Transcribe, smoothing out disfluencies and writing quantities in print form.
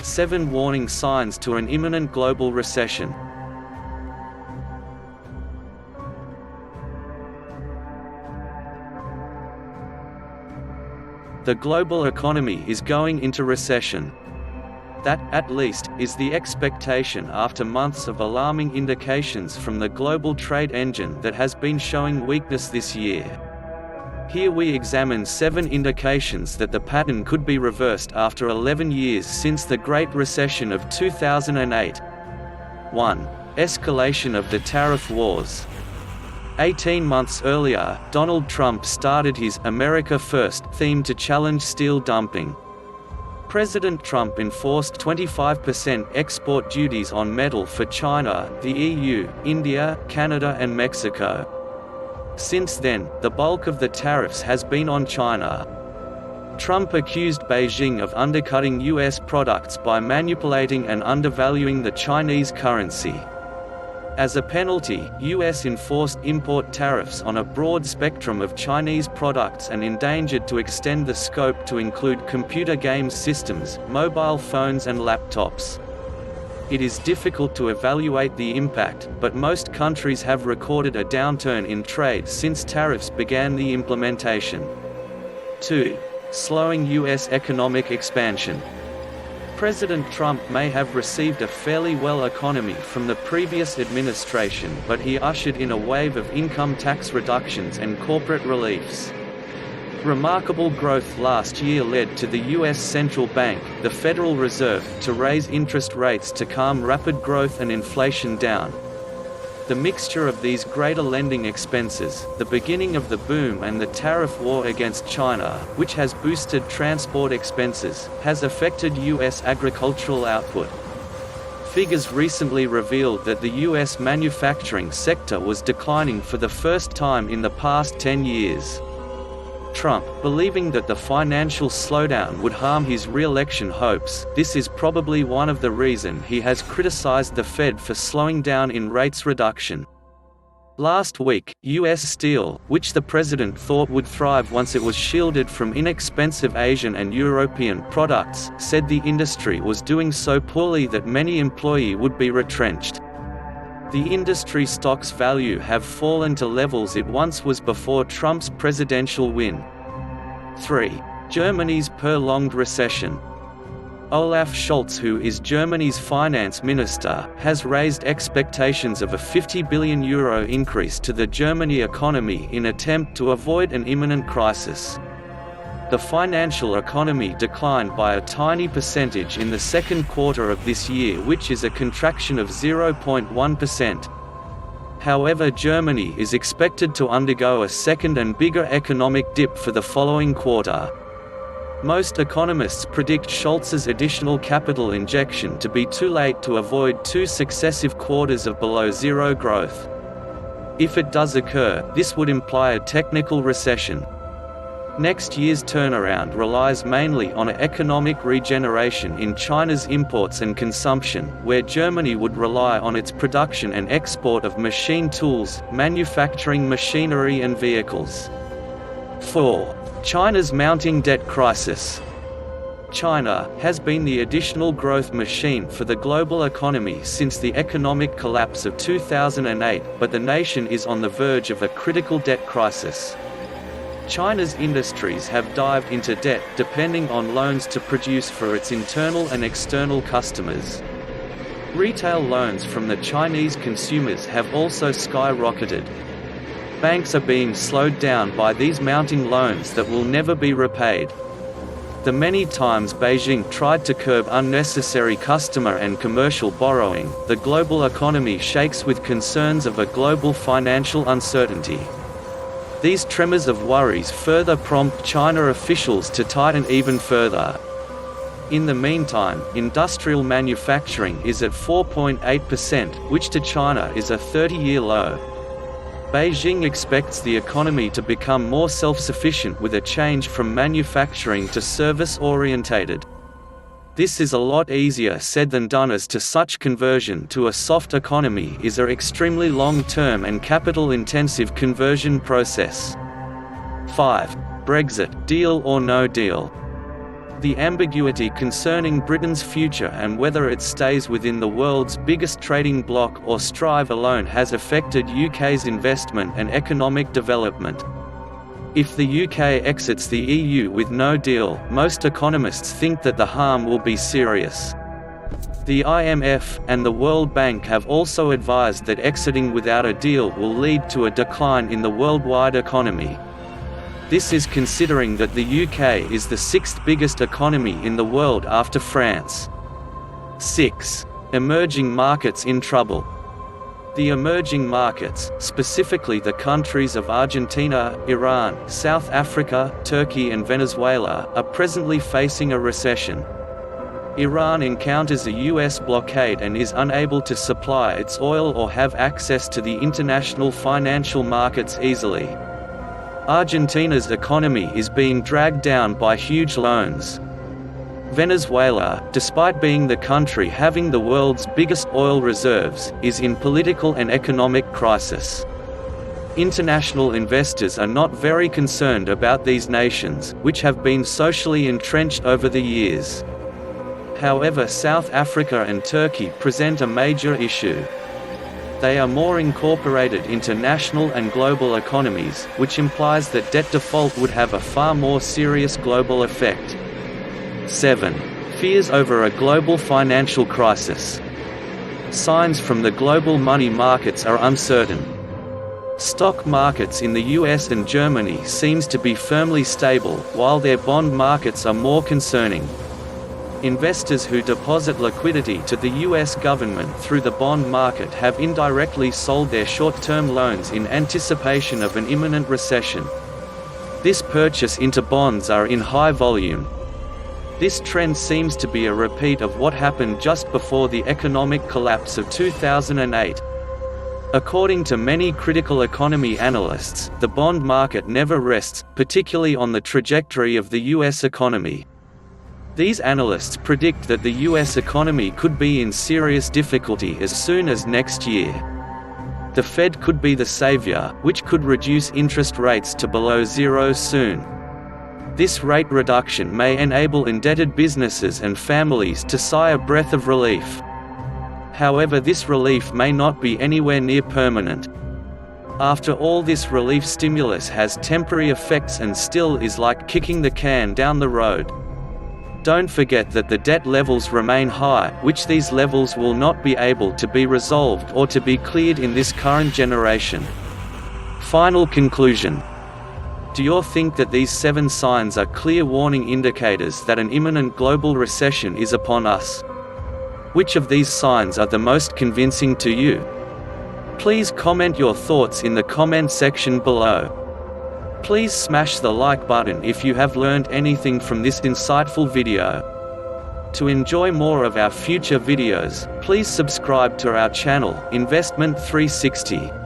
7 warning signs to an imminent global recession. The global economy is going into recession. That, at least, is the expectation after months of alarming indications from the global trade engine that has been showing weakness this year. Here we examine 7 indications that the pattern could be reversed after 11 years since the Great Recession of 2008. 1. Escalation of the tariff wars. 18 months earlier, Donald Trump started his "America First" theme to challenge steel dumping. President Trump enforced 25% export duties on metal for China, the EU, India, Canada and Mexico. Since then, the bulk of the tariffs has been on China. Trump accused Beijing of undercutting U.S. products by manipulating and undervaluing the Chinese currency. As a penalty, U.S. enforced import tariffs on a broad spectrum of Chinese products and endangered to extend the scope to include computer games systems, mobile phones and laptops. It is difficult to evaluate the impact, but most countries have recorded a downturn in trade since tariffs began the implementation. 2. Slowing U.S. economic expansion. President Trump may have received a fairly well economy from the previous administration, but he ushered in a wave of income tax reductions and corporate reliefs. Remarkable growth last year led to the U.S. Central Bank, the Federal Reserve, to raise interest rates to calm rapid growth and inflation down. The mixture of these greater lending expenses, the beginning of the boom and the tariff war against China, which has boosted transport expenses, has affected U.S. agricultural output. Figures recently revealed that the U.S. manufacturing sector was declining for the first time in the past 10 years. Trump, believing that the financial slowdown would harm his re-election hopes, this is probably one of the reasons he has criticized the Fed for slowing down in rates reduction. Last week, U.S. steel, which the president thought would thrive once it was shielded from inexpensive Asian and European products, said the industry was doing so poorly that many employees would be retrenched. The industry stock's value have fallen to levels it once was before Trump's presidential win. 3. Germany's prolonged recession. Olaf Scholz, who is Germany's finance minister, has raised expectations of a €50 billion increase to the Germany economy in attempt to avoid an imminent crisis. The financial economy declined by a tiny percentage in the second quarter of this year, which is a contraction of 0.1%. However, Germany is expected to undergo a second and bigger economic dip for the following quarter. Most economists predict Scholz's additional capital injection to be too late to avoid 2 successive quarters of below zero growth. If it does occur, this would imply a technical recession. Next year's turnaround relies mainly on economic regeneration in China's imports and consumption, where Germany would rely on its production and export of machine tools, manufacturing machinery and vehicles. 4. China's mounting debt crisis. China has been the additional growth machine for the global economy since the economic collapse of 2008, but the nation is on the verge of a critical debt crisis. China's industries have dived into debt, depending on loans to produce for its internal and external customers. Retail loans from the Chinese consumers have also skyrocketed. Banks are being slowed down by these mounting loans that will never be repaid. The many times Beijing tried to curb unnecessary customer and commercial borrowing, the global economy shakes with concerns of a global financial uncertainty. These tremors of worries further prompt China officials to tighten even further. In the meantime, industrial manufacturing is at 4.8%, which to China is a 30-year low. Beijing expects the economy to become more self-sufficient with a change from manufacturing to service-orientated. This is a lot easier said than done, as to such conversion to a soft economy is an extremely long-term and capital-intensive conversion process. 5. Brexit, deal or no deal. The ambiguity concerning Britain's future and whether it stays within the world's biggest trading bloc or strive alone has affected UK's investment and economic development. If the UK exits the EU with no deal, most economists think that the harm will be serious. The IMF and the World Bank have also advised that exiting without a deal will lead to a decline in the worldwide economy. This is considering that the UK is the sixth biggest economy in the world after France. 6. Emerging markets in trouble. The emerging markets, specifically the countries of Argentina, Iran, South Africa, Turkey and Venezuela, are presently facing a recession. Iran encounters a US blockade and is unable to supply its oil or have access to the international financial markets easily. Argentina's economy is being dragged down by huge loans. Venezuela, despite being the country having the world's biggest oil reserves, is in political and economic crisis. International investors are not very concerned about these nations, which have been socially entrenched over the years. However, South Africa and Turkey present a major issue. They are more incorporated into national and global economies, which implies that debt default would have a far more serious global effect. 7. Fears over a global financial crisis. Signs from the global money markets are uncertain. Stock markets in the US and Germany seems to be firmly stable, while their bond markets are more concerning. Investors who deposit liquidity to the US government through the bond market have indirectly sold their short-term loans in anticipation of an imminent recession. This purchase into bonds are in high volume. This trend seems to be a repeat of what happened just before the economic collapse of 2008. According to many critical economy analysts, the bond market never rests, particularly on the trajectory of the US economy. These analysts predict that the US economy could be in serious difficulty as soon as next year. The Fed could be the savior, which could reduce interest rates to below zero soon. This rate reduction may enable indebted businesses and families to sigh a breath of relief. However, this relief may not be anywhere near permanent. After all, this relief stimulus has temporary effects and still is like kicking the can down the road. Don't forget that the debt levels remain high, which these levels will not be able to be resolved or to be cleared in this current generation. Final conclusion. Do you think that these 7 signs are clear warning indicators that an imminent global recession is upon us? Which of these signs are the most convincing to you? Please comment your thoughts in the comment section below. Please smash the like button if you have learned anything from this insightful video. To enjoy more of our future videos, please subscribe to our channel, Investment 360.